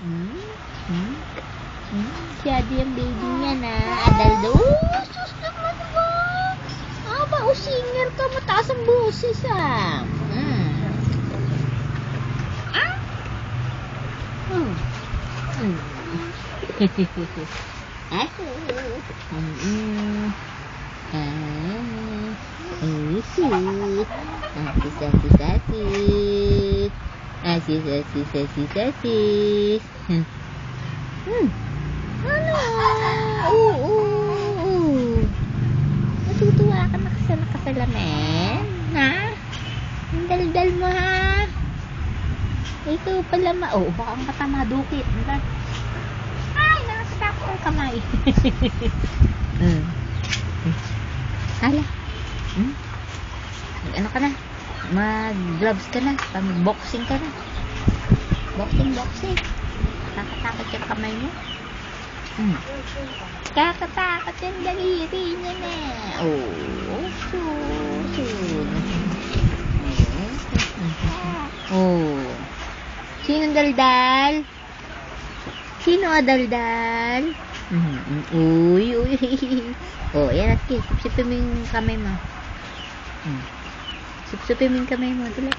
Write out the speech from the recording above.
Hmm? Hmm? Hmm? Siyado yung baby niya na. Adaldo. Oh, sus naman ba? Aba, singer ka. Mataas ang boses ah. Hmm. Ah? Hmm. Hmm. Ako. Hmm. Asis. Asis. Asis. Ano? Oo. Natutuwa ka na kasi nakasalamin? Ha? Ang daldal mo ha? Ikaw pala baka ang mata madukit. Ay, nakasakap ang kamay. Hala. Ano ka na? Mag-gloves ka na. Mag-boxing ka na. Boxing. Kakatakot yung kamay mo. Kakatakot yung daliri niya na. Sinong daldal? Sino ang daldal? Uy. Yan at sipsipin mo yung kamay mo. Sipsipin mo yung kamay mo. Dali.